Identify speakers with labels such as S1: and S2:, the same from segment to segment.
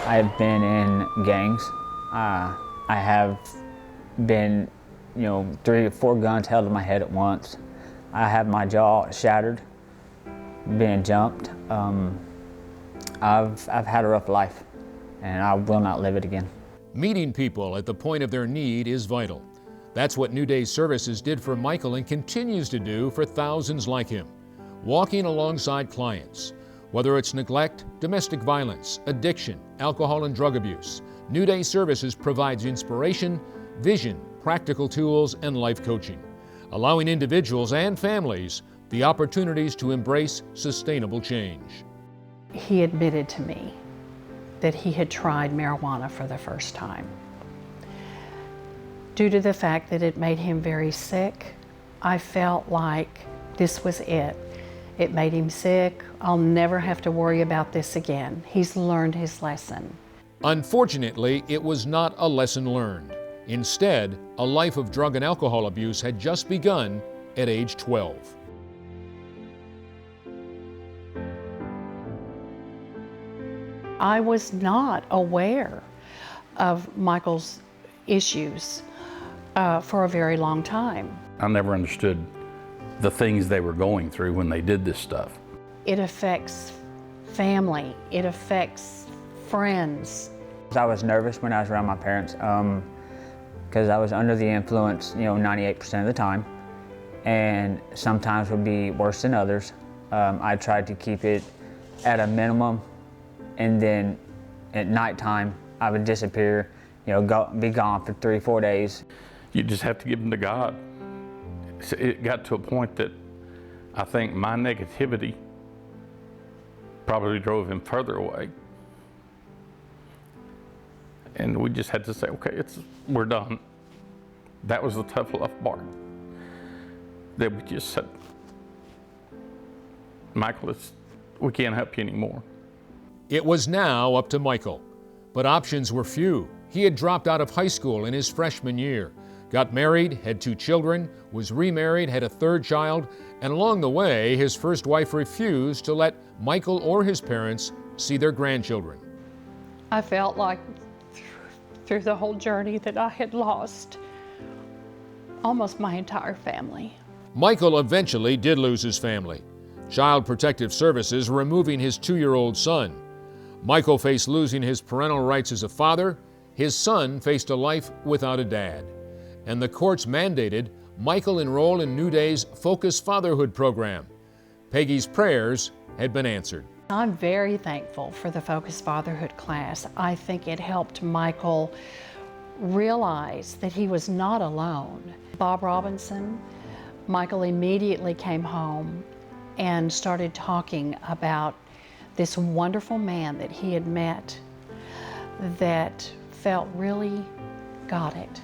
S1: I have been in gangs. I have been, 3 or 4 guns held to my head at once. I have my jaw shattered, being jumped. I've had a rough life, and I will not live it again.
S2: Meeting people at the point of their need is vital. That's what NewDay Services did for Michael and continues to do for thousands like him, walking alongside clients. Whether it's neglect, domestic violence, addiction, alcohol and drug abuse, NewDay Services provides inspiration, vision, practical tools, and life coaching, allowing individuals and families the opportunities to embrace sustainable change.
S3: He admitted to me that he had tried marijuana for the first time. Due to the fact that it made him very sick, I felt like this was it. It made him sick. I'll never have to worry about this again. He's learned his lesson.
S2: Unfortunately, it was not a lesson learned. Instead, a life of drug and alcohol abuse had just begun at age 12.
S3: I was not aware of Michael's issues for a very long time.
S4: I never understood the things they were going through when they did this stuff.
S3: It affects family, it affects friends.
S1: I was nervous when I was around my parents because I was under the influence, 98% of the time, and sometimes would be worse than others. I tried to keep it at a minimum, and then at nighttime I would disappear, be gone for 3-4 days.
S4: You just have to give them to God. It got to a point that I think my negativity probably drove him further away. And we just had to say, okay, we're done. That was the tough love part. That we just said, Michael, we can't help you anymore.
S2: It was now up to Michael, but options were few. He had dropped out of high school in his freshman year, got married, had 2 children, was remarried, had a 3rd child, and along the way, his first wife refused to let Michael or his parents see their grandchildren.
S3: I felt like through the whole journey that I had lost almost my entire family.
S2: Michael eventually did lose his family. Child Protective Services removing his 2-year-old son. Michael faced losing his parental rights as a father. His son faced a life without a dad. And the courts mandated Michael enroll in NewDay's Focus Fatherhood program. Peggy's prayers had been answered.
S3: I'm very thankful for the Focus Fatherhood class. I think it helped Michael realize that he was not alone. Bob Robinson, Michael immediately came home and started talking about this wonderful man that he had met that felt really got it.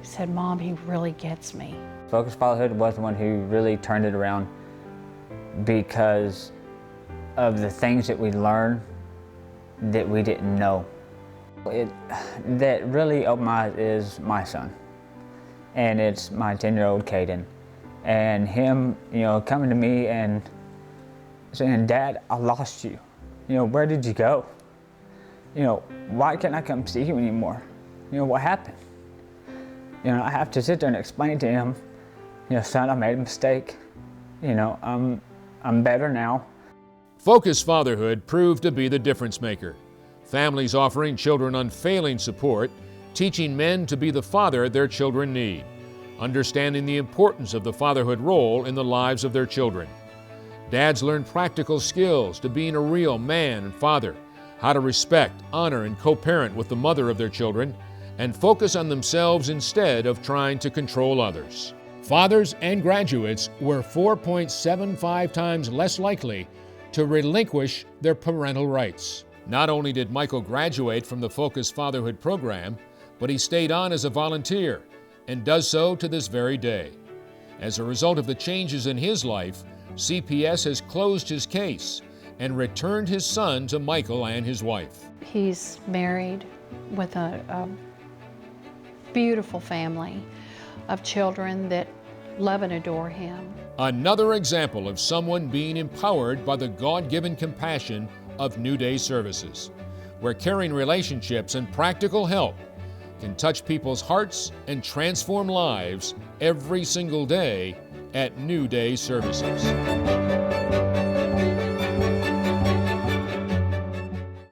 S3: He said, Mom, he really gets me.
S1: Focus Fatherhood was the one who really turned it around because of the things that we learned that we didn't know. That really opened my eyes is my son, and it's my 10-year-old Caden. And him, coming to me and saying, Dad, I lost you. Where did you go? Why can't I come see you anymore? What happened? I have to sit there and explain to him, son, I made a mistake. I'm better now.
S2: Focus Fatherhood proved to be the difference maker. Families offering children unfailing support, teaching men to be the father their children need, understanding the importance of the fatherhood role in the lives of their children. Dads learn practical skills to being a real man and father, how to respect, honor, and co-parent with the mother of their children, and focus on themselves instead of trying to control others. Fathers and graduates were 4.75 times less likely to relinquish their parental rights. Not only did Michael graduate from the Focus Fatherhood program, but he stayed on as a volunteer and does so to this very day. As a result of the changes in his life, CPS has closed his case and returned his son to Michael and his wife.
S3: He's married with a beautiful family of children that love and adore him.
S2: Another example of someone being empowered by the God-given compassion of NewDay Services. where caring relationships and practical help can touch people's hearts and transform lives every single day at NewDay Services.